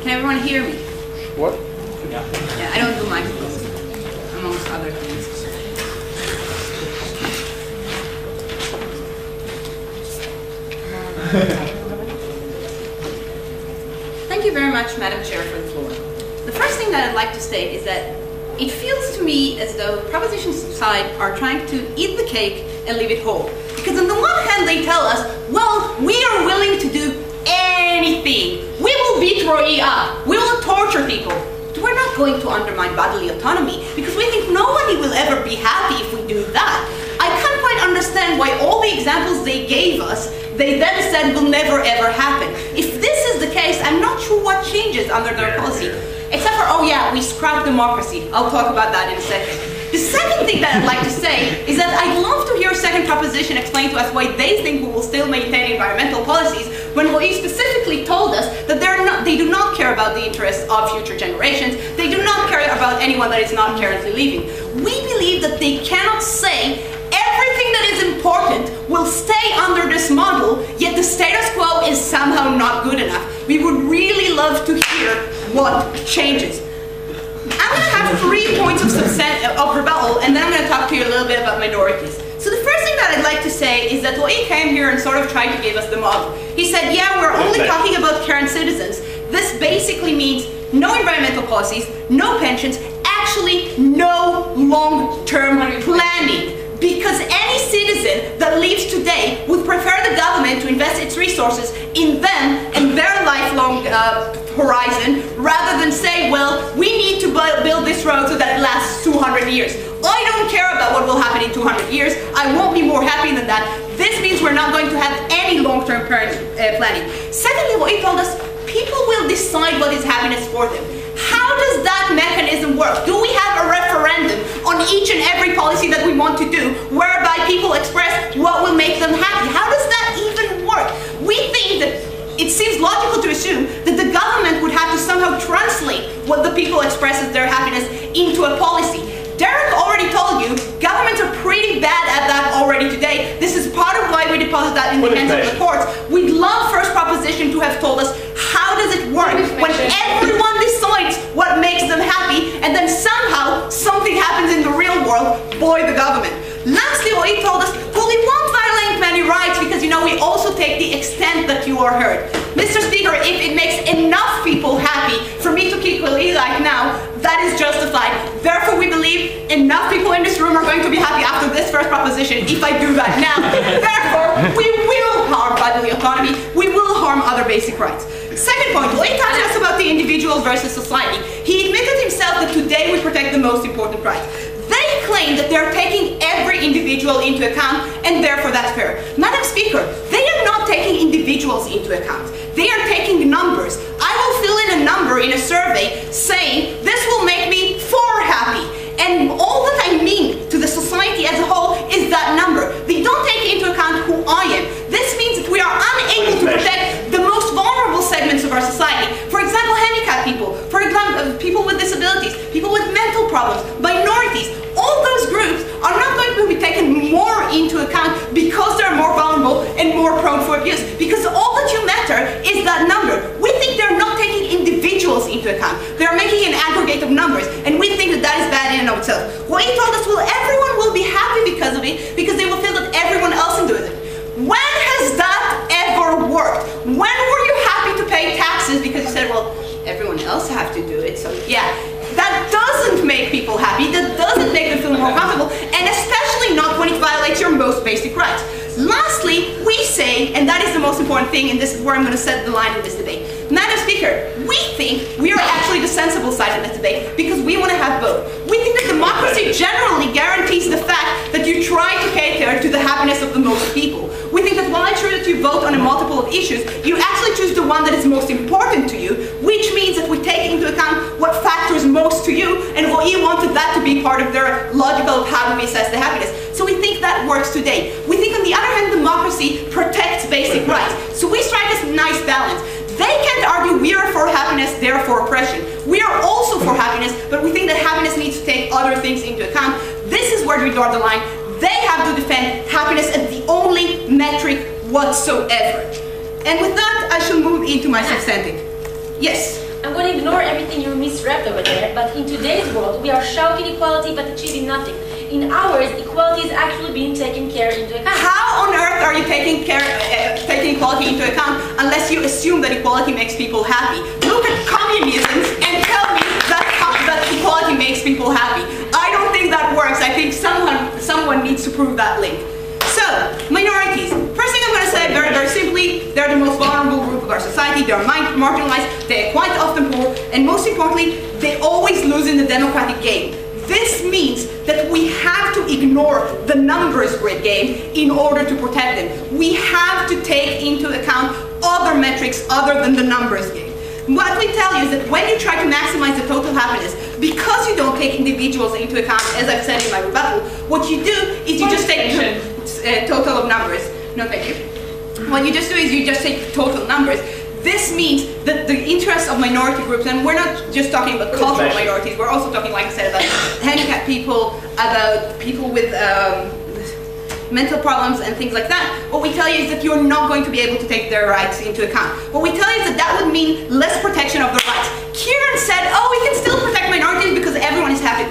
Can everyone hear me? What? Yeah, I don't do microphones, amongst other things. Thank you very much, Madam Chair, for the floor. The first thing that I'd like to state is that it feels to me as though the proposition side are trying to eat the cake and leave it whole. Because on the one hand they tell us, well, we are willing to do anything. We will beat Roy up. We will torture people. But we're not going to undermine bodily autonomy because we think nobody will ever be happy if we do that. I can't quite understand why all the examples they gave us, they then said will never ever happen. If this is the case, I'm not sure what changes under their policy. Except for, oh yeah, we scrapped democracy. I'll talk about that in a second. The second thing that I'd like to say is that I'd love to hear a second proposition explain to us why they think we will still maintain environmental policies when Roy specifically told us that they do not care about the interests of future generations. They do not care about anyone that is not currently living. We believe that they cannot say everything that is important will stay under this model, yet the status quo is somehow not good enough. We would really love to hear what changes. I'm going to have 3 points of rebuttal, and then I'm going to talk to you a little bit about minorities. So the first thing that I'd like to say is that Loïc came here and sort of tried to give us the model. He said, yeah, we're only talking about current citizens. This basically means no environmental policies, no pensions, actually no long-term planning. Because any citizen that lives today would prefer the government to invest its resources in them and their lifelong horizon, rather than say, well, we need to build this road so that it lasts 200 years. I don't care about what will happen in 200 years. I won't be more happy than that. This means we're not going to have any long-term planning. Secondly, what he told us, people will decide what is happiness for them. How does that mechanism work? Do we have a referendum on each and every policy that we want to do, whereby people express what will make them happy? How does that even work? We think that it seems logical to assume that the government would have to somehow translate what the people express as their happiness into a policy. Derek already told you, governments are pretty bad at that already today. This is part of why we deposit that in the hands of the courts. We'd love first proposition to have told us, how does it work when everyone decides what makes them happy, and then somehow something happens in the real world, boy, the government. Lastly, what he told us, well, we won't violate many rights because, you know, we also take the extent that you are heard. Mr. Speaker, if it makes enough people happy for me to keep Eli like now, that is justified. Therefore, we believe enough people in this room are going to be happy after this first proposition if I do that now. Therefore, we will harm bodily autonomy. We will harm other basic rights. Second point, Loïc talked to us about the individual versus society. He admitted himself that today we protect the most important rights. They claim that they're taking every individual into account, and therefore that's fair. Madam Speaker, they are not taking individuals into account. They are taking numbers. I will fill in a number in a survey saying, this will make me 4 happy. And all that I mean to the society as a whole is that number. They don't take into account who I am. This means that we are unable to protect the most vulnerable segments of our society. For example, handicapped people, for example, people with disabilities, people with mental problems, minorities. All those groups are not going to be taken more into account because they're more vulnerable and more prone for abuse. Because all that you matter is that number. We think they're not taking individuals into account. They're making an aggregate of numbers, and we think that that is bad in and of itself. What he told us, well, everyone will be happy because of it, because they will feel that everyone else does it. When has that ever worked? When were you happy to pay taxes because you said, well, everyone else have to do it, so yeah. That doesn't make people happy, that doesn't make them feel more comfortable, and especially not when it violates your most basic rights. Lastly, we say, and that is the most important thing, and this is where I'm going to set the line in this debate. Madam Speaker, we think we are actually the sensible side in this debate because we want to have both. We think that democracy generally guarantees the fact that you try to cater to the happiness of the most people. We think that while it's true that you vote on a multiple of issues, you actually choose the one that is most important to you, which means that we take into account what factors most to you, and what you wanted that to be part of their logical how do we assess the happiness. So we think that works today. We think on the other hand, democracy protects basic rights. So we strike this nice balance. They can't argue we are for happiness, they're for oppression. We are also for happiness, but we think that happiness needs to take other things into account. This is where we draw the line. They have to defend happiness as the only metric whatsoever. And with that, I shall move into my substantive. Yes? I'm going to ignore everything you misread over there, but in today's world, we are shouting equality but achieving nothing. In ours, equality is actually being taken care into account. How on earth are you taking equality into account unless you assume that equality makes people happy? Look at communism and tell me that equality makes people happy. I don't think that works. I think someone needs to prove that link. So, minorities. First thing I'm going to say very, very simply, they're the most vulnerable group of our society. They're marginalized, they're quite often poor, and most importantly, they always lose in the democratic game. This means that we have to ignore the numbers grid game in order to protect them. We have to take into account other metrics other than the numbers game. What we tell you is that when you try to maximize the total happiness, because you don't take individuals into account, as I've said in my rebuttal, what you do is you just take total of numbers. No, thank you. What you just do is you just take total numbers. This means that the interests of minority groups, and we're not just talking about cultural minorities, we're also talking, like I said, about handicapped people, about people with mental problems and things like that. What we tell you is that you're not going to be able to take their rights into account. What we tell you is that that would mean less protection of the rights. Kieran said, oh, we can still protect minorities because everyone is happy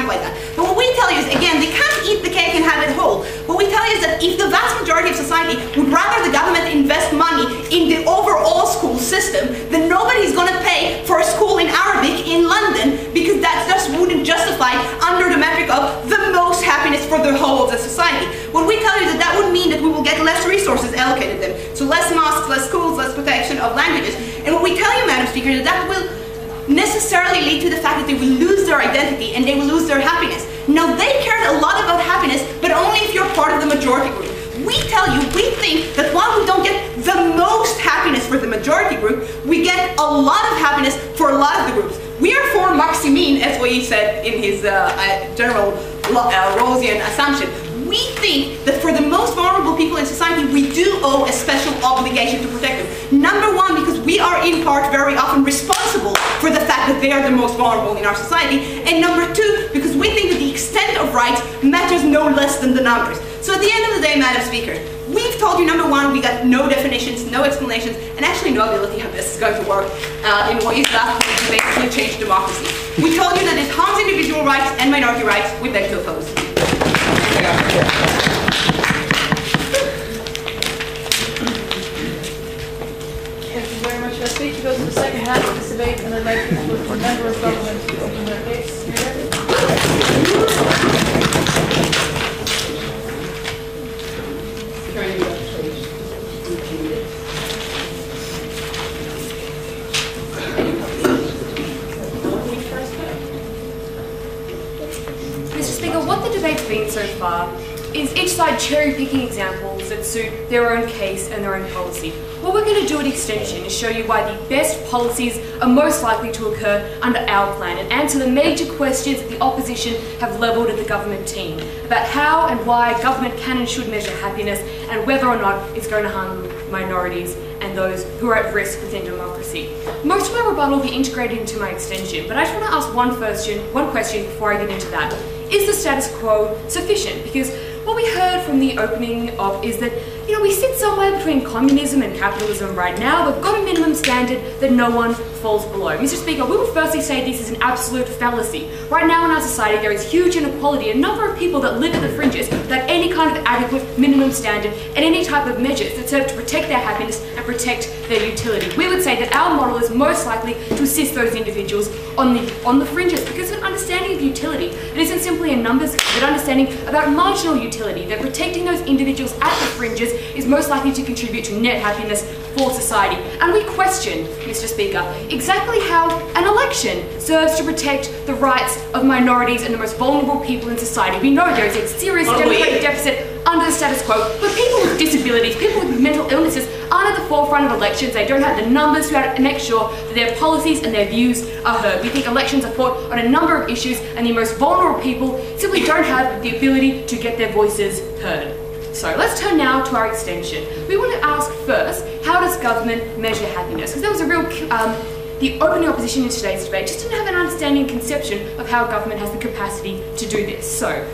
like that. But what we tell you is, again, they can't eat the cake and have it whole. What we tell you is that if the vast majority of society would rather the government invest money in the overall school system, then nobody's going to pay for a school in Arabic in London, because that just wouldn't justify under the metric of the most happiness for the whole of the society. What we tell you is that that would mean that we will get less resources allocated to them. So less mosques, less schools, less protection of languages. And what we tell you, Madam Speaker, is that will necessarily lead to the fact that they will lose their identity and they will lose their happiness. Now, they cared a lot about happiness, but only if you're part of the majority group. We tell you, we think that while we don't get the most happiness for the majority group, we get a lot of happiness for a lot of the groups. We are for Maximin, as what he said in his general Rawlsian assumption. We think that for the most vulnerable people in society, we do owe a special obligation to protect them. Number one, because we are in part very often responsible for the fact that they are the most vulnerable in our society. And number two, because we think that the extent of rights matters no less than the numbers. So at the end of the day, Madam Speaker, we've told you, number one, we got no definitions, no explanations, and actually no ability how this is going to work in what is left to basically change democracy. We told you that it harms individual rights and minority rights. We beg to oppose. Thank you very much. Our speaker goes to the second half of this debate, and I'd like to put the member of government to open their case. Mr. Speaker, what the debate's been so far is each side cherry-picking examples that suit their own case and their own policy. What we're going to do at Extension is show you why the best policies are most likely to occur under our plan and answer the major questions that the opposition have levelled at the government team about how and why government can and should measure happiness and whether or not it's going to harm minorities and those who are at risk within democracy. Most of my rebuttal will be integrated into my extension, but I just want to ask one question before I get into that. Is the status quo sufficient? Because what we heard from the opening of is that, we sit somewhere between communism and capitalism right now. We've got a minimum standard that no one falls below. Mr. Speaker, we would firstly say this is an absolute fallacy. Right now in our society there is huge inequality, a number of people that live at the fringes without any kind of adequate minimum standard and any type of measures that serve to protect their happiness and protect their utility. We would say that our model is most likely to assist those individuals on the fringes, because an understanding of utility, it isn't simply a numbers, but understanding about marginal utility, that protecting those individuals at the fringes is most likely to contribute to net happiness for society. And we question, Mr. Speaker, exactly how an election serves to protect the rights of minorities and the most vulnerable people in society. We know there is a serious democratic deficit under the status quo, but people with disabilities, people with mental illnesses aren't at the forefront of elections. They don't have the numbers to make sure that their policies and their views are heard. We think elections are fought on a number of issues, and the most vulnerable people simply don't have the ability to get their voices heard. So let's turn now to our extension. We want to ask first, how does government measure happiness? Because there was a real, the opening opposition in today's debate just didn't have an understanding and conception of how government has the capacity to do this. So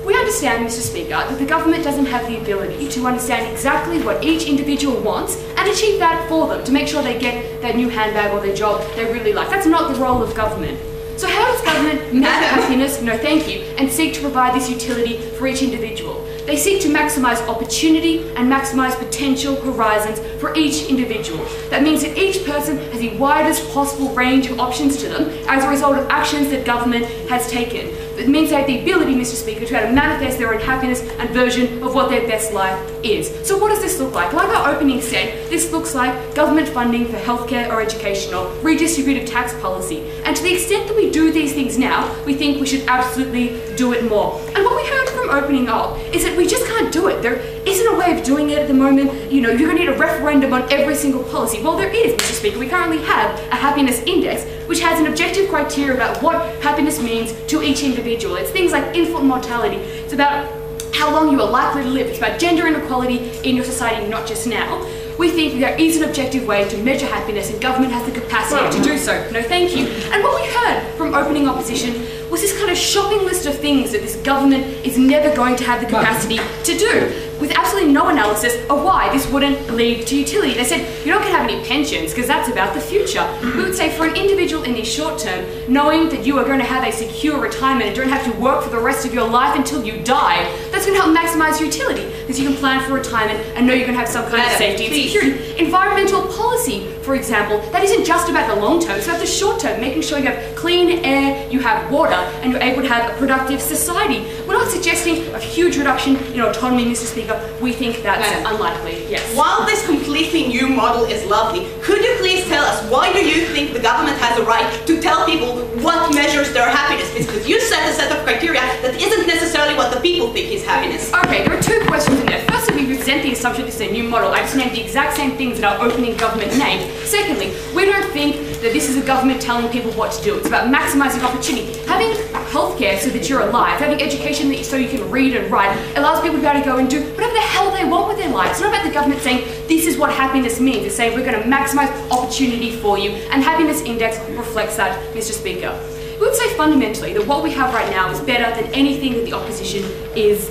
we understand, Mr. Speaker, that the government doesn't have the ability to understand exactly what each individual wants and and achieve that for them to make sure they get that new handbag or their job they really like. That's not the role of government. So how does government measure happiness? No thank you, and seek to provide this utility for each individual? They seek to maximise opportunity and maximise potential horizons for each individual. That means that each person has the widest possible range of options to them as a result of actions that government has taken. It means they have the ability, Mr. Speaker, to be able to manifest their own happiness and version of what their best life is. So what does this look like? Like our opening said, this looks like government funding for healthcare or education or redistributive tax policy. And to the extent that we do these things now, we think we should absolutely do it more. And what we heard from opening up is that we just can't do it. There isn't a way of doing it at the moment. You know, you're going to need a referendum on every single policy. Well, there is, Mr. Speaker. We currently have a happiness index, which has an objective criteria about what happiness means to each individual. It's things like infant mortality. It's about how long you are likely to live. It's about gender inequality in your society, not just now. We think there is an objective way to measure happiness, and government has the capacity to do so. No thank you. And what we heard from opening opposition was this kind of shopping list of things that this government is never going to have the capacity to do, with absolutely no analysis of why this wouldn't lead to utility. They said, you're not going to have any pensions because that's about the future. We would say for an individual in the short term, knowing that you are going to have a secure retirement and don't have to work for the rest of your life until you die, that's going to help maximise utility because you can plan for retirement and know you're going to have some kind of safety and security. Environmental policy, for example, that isn't just about the long term, it's about the short term, making sure you have clean air, you have water, and you're able to have a productive society. We're not suggesting a huge reduction in autonomy, Mr. Speaker. We think that's unlikely, yes. While this completely new model is lovely, could you please tell us why do you think the government has a right to tell people what measures their happiness? Because you set a set of criteria that isn't necessarily what the people think is happiness. Okay, there are two questions in there. Firstly, we resent the assumption this is a new model. I just named the exact same things that our opening government named. Secondly, we don't think that this is a government telling people what to do. It's about maximising opportunity. Having healthcare so that you're alive, having education so you can read and write, allows people to be able to go and do whatever the hell they want with their lives. It's not about the government saying, this is what happiness means. It's saying, we're going to maximise opportunity for you. And happiness index reflects that, Mr. Speaker. We would say fundamentally that what we have right now is better than anything that the opposition is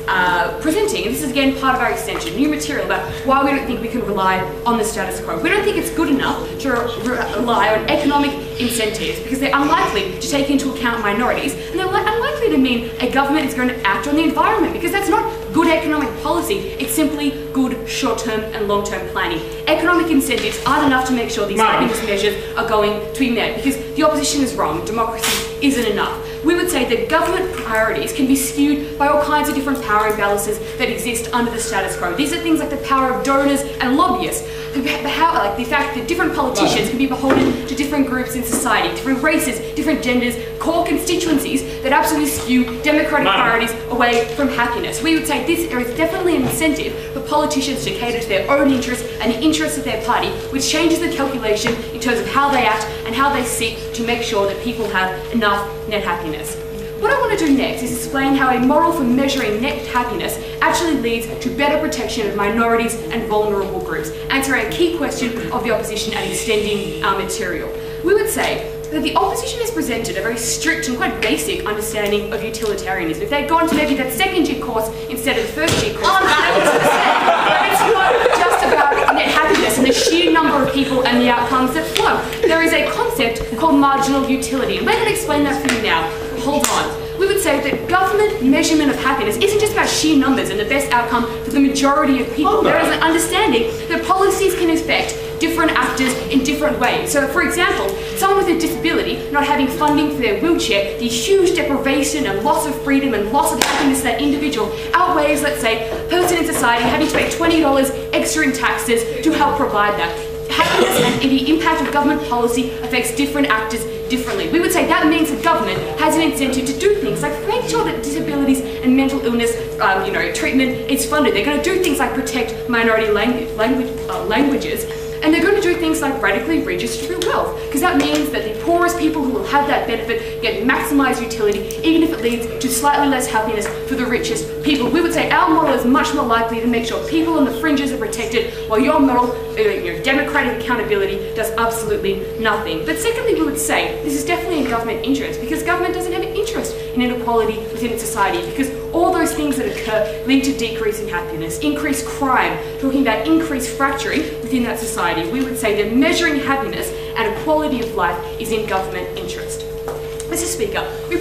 presenting. And this is again part of our extension, new material about why we don't think we can rely on the status quo. We don't think it's good enough to rely on economic incentives because they're unlikely to take into account minorities, and they're unlikely to mean a government is going to act on the environment because that's not good economic policy. It's simply good short-term and long-term planning. Economic incentives aren't enough to make sure these happiness measures are going to be met because the opposition is wrong. Democracy isn't enough. We would say that government priorities can be skewed by all kinds of different power imbalances that exist under the status quo. These are things like the power of donors and lobbyists, like the fact that different politicians can be beholden to different groups in society, different races, different genders, core constituencies that absolutely skew democratic priorities away from happiness. We would say there is definitely an incentive for politicians to cater to their own interests and the interests of their party, which changes the calculation in terms of how they act and how they seek to make sure that people have enough net happiness. What I want to do next is explain how a model for measuring net happiness actually leads to better protection of minorities and vulnerable groups, answering a key question of the opposition and extending our material. We would say that the opposition has presented a very strict and quite basic understanding of utilitarianism. If they'd gone to maybe that second year course instead of the first year course, it's not just about net happiness and the sheer number of people and the outcomes that flow. There is a concept called marginal utility. And we're going to explain that for you now. Hold on. We would say that government measurement of happiness isn't just about sheer numbers and the best outcome for the majority of people. There is an understanding that policies can affect different actors in different ways. So, for example, someone with a disability not having funding for their wheelchair, the huge deprivation and loss of freedom and loss of happiness of that individual outweighs, let's say, a person in society having to pay $20 extra in taxes to help provide that. Happiness and the impact of government policy affects different actors differently. We would say that means the government has an incentive to do things like make sure that disabilities and mental illness treatment is funded. They're going to do things like protect minority languages. And they're going to do things like radically redistribute wealth, because that means that the poorest people who will have that benefit get maximised utility, even if it leads to slightly less happiness for the richest people. We would say our model is much more likely to make sure people on the fringes are protected, while your model, democratic accountability, does absolutely nothing. But secondly, we would say this is definitely in government interest, because government doesn't have an interest in inequality within its society, because all those things that occur lead to decrease in happiness, increased crime, talking about increased fracturing within that society. We would say that measuring happiness and quality of life is in government interest. Mr. Speaker, we